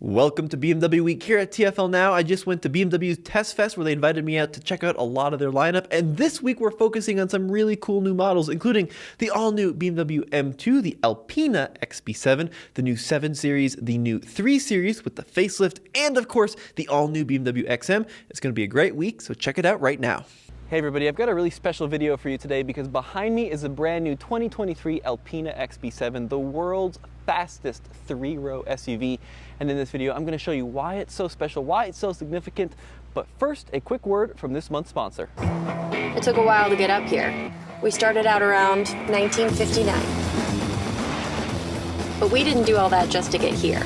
Welcome to BMW Week here at TFLnow. I just went to BMW's Test Fest where they invited me out to check out a lot of their lineup. And this week we're focusing on some really cool new models, including the all-new BMW M2, the Alpina XB7, the new 7 Series, the new 3 Series with the facelift, and of course, the all-new BMW XM. It's going to be a great week, so check it out right now. Hey everybody, I've got a really special video for you today because behind me is a brand new 2023 Alpina XB7, the world's fastest 3-row SUV. And in this video, I'm going to show you why it's so special, why it's so significant. But first, a quick word from this month's sponsor. It took a while to get up here. We started out around 1959. But we didn't do all that just to get here.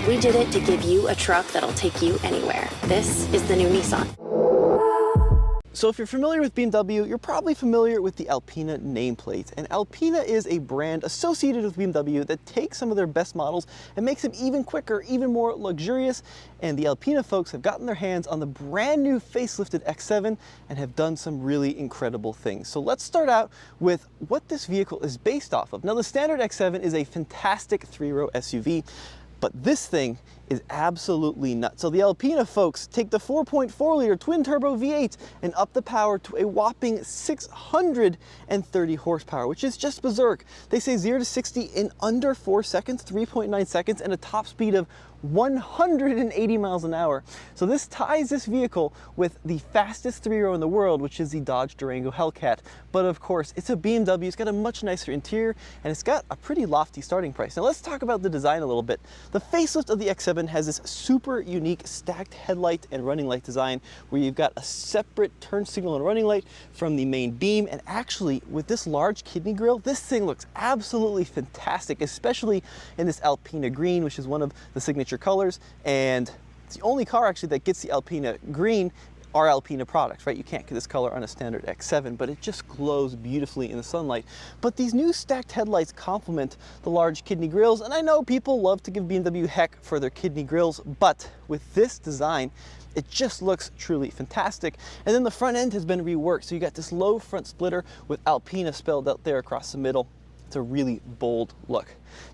We did it to give you a truck that'll take you anywhere. This is the new Nissan. So if you're familiar with BMW, you're probably familiar with the Alpina nameplate. And Alpina is a brand associated with BMW that takes some of their best models and makes them even quicker, even more luxurious. And the Alpina folks have gotten their hands on the brand new facelifted X7 and have done some really incredible things. So let's start out with what this vehicle is based off of. Now, the standard X7 is a fantastic 3-row SUV, but this thing is absolutely nuts. So the Alpina folks take the 4.4-liter twin-turbo V8 and up the power to a whopping 630 horsepower, which is just berserk. They say 0 to 60 in under 4 seconds, 3.9 seconds, and a top speed of 180 miles an hour. So this ties this vehicle with the fastest 3-row in the world, which is the Dodge Durango Hellcat. But of course, it's a BMW, it's got a much nicer interior, and it's got a pretty lofty starting price. Now let's talk about the design a little bit. The facelift of the X7 has this super unique stacked headlight and running light design where you've got a separate turn signal and running light from the main beam. And actually, with this large kidney grille, this thing looks absolutely fantastic, especially in this Alpina green, which is one of the signature colors. And it's the only car actually that gets the Alpina green are Alpina products, right? You can't get this color on a standard X7, but it just glows beautifully in the sunlight. But these new stacked headlights complement the large kidney grills, and I know people love to give BMW heck for their kidney grills, but with this design, it just looks truly fantastic. And then the front end has been reworked, so you got this low front splitter with Alpina spelled out there across the middle. It's a really bold look.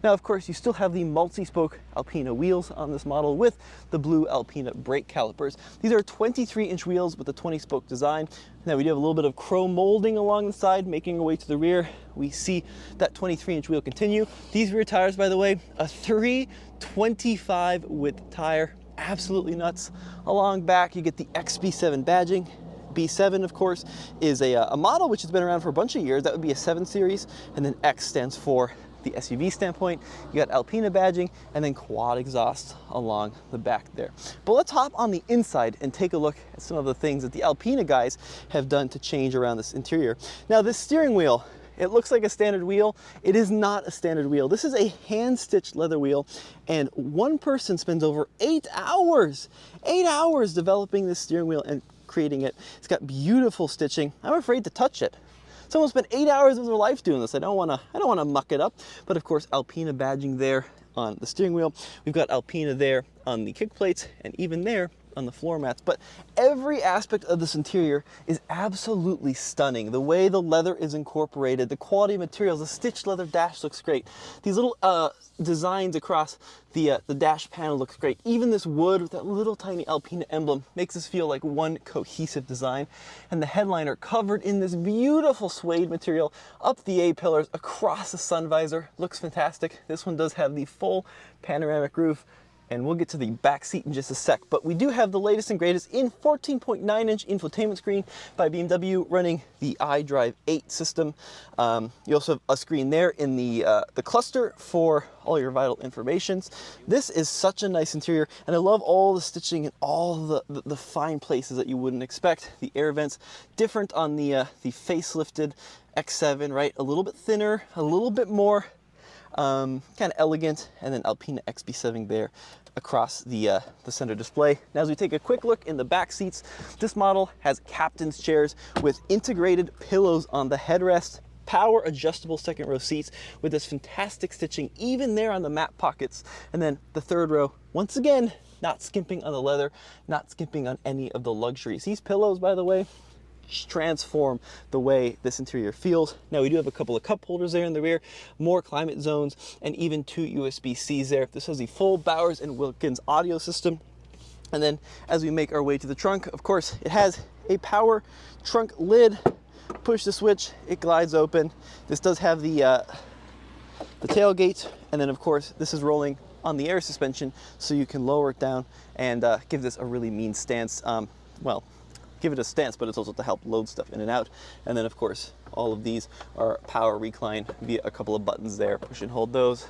Now, of course, you still have the multi-spoke Alpina wheels on this model with the blue Alpina brake calipers. These are 23-inch wheels with a 20-spoke design. Now, we do have a little bit of chrome molding along the side, making our way to the rear. We see that 23-inch wheel continue. These rear tires, by the way, a 325 width tire, absolutely nuts. Along back, you get the XB7 badging. B7, of course, is a model which has been around for a bunch of years. That would be a 7 Series, and then X stands for the SUV standpoint. You got Alpina badging and then quad exhaust along the back there. But let's hop on the inside and take a look at some of the things that the Alpina guys have done to change around this interior. Now, this steering wheel, it looks like a standard wheel. It is not a standard wheel. This is a hand-stitched leather wheel, and one person spends over 8 hours developing this steering wheel and creating it. It's got beautiful stitching. I'm afraid to touch it. Someone spent 8 hours of their life doing this. I don't want to muck it up. But of course, Alpina badging there on the steering wheel. We've got Alpina there on the kick plates, and even there on the floor mats. But every aspect of this interior is absolutely stunning. The way the leather is incorporated, the quality of materials, the stitched leather dash looks great. These little designs across the dash panel looks great. Even this wood with that little tiny Alpina emblem makes this feel like one cohesive design. And the headliner covered in this beautiful suede material up the A-pillars across the sun visor looks fantastic. This one does have the full panoramic roof, and we'll get to the back seat in just a sec. But we do have the latest and greatest in 14.9-inch infotainment screen by BMW running the iDrive 8 system. You also have a screen there in the cluster for all your vital informations. This is such a nice interior, and I love all the stitching and all the fine places that you wouldn't expect. The air vents, different on the facelifted X7, right? A little bit thinner, a little bit more kind of elegant, and then Alpina XB7 there across the center display. Now, as we take a quick look in the back seats, this model has captain's chairs with integrated pillows on the headrest, power adjustable second row seats with this fantastic stitching even there on the mat pockets, and then the third row, once again, not skimping on the leather, not skimping on any of the luxuries. These pillows, by the way, transform the way this interior feels. Now we do have a couple of cup holders there in the rear, more climate zones, and even 2 USB-Cs there. This has the full Bowers & Wilkins audio system. And then as we make our way to the trunk, of course, it has a power trunk lid. Push the switch, it glides open. This does have the tailgate, and then of course this is rolling on the air suspension, so you can lower it down and give this a really mean stance. Well, give it a stance, but it's also to help load stuff in and out. And then of course all of these are power recline via a couple of buttons there. Push and hold those,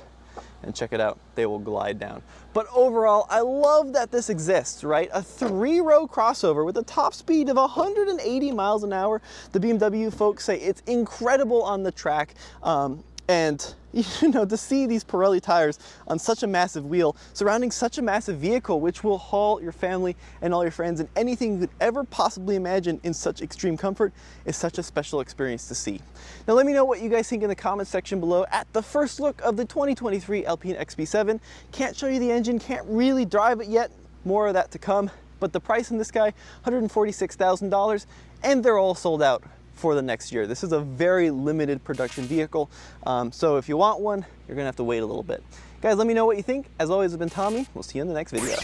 and check it out, they will glide down. But overall, I love that this exists, right? A 3-row crossover with a top speed of 180 miles an hour. The BMW folks say it's incredible on the track. And you know, to see these Pirelli tires on such a massive wheel surrounding such a massive vehicle, which will haul your family and all your friends and anything you could ever possibly imagine in such extreme comfort, is such a special experience to see. Now let me know what you guys think in the comments section below at the first look of the 2023 Alpina XB7. Can't show you the engine, can't really drive it yet, more of that to come, but the price on this guy, $146,000, and they're all sold out for the next year. This is a very limited production vehicle, so if you want one, you're gonna have to wait a little bit. Guys, let me know what you think. As always, it's been Tommy. We'll see you in the next video.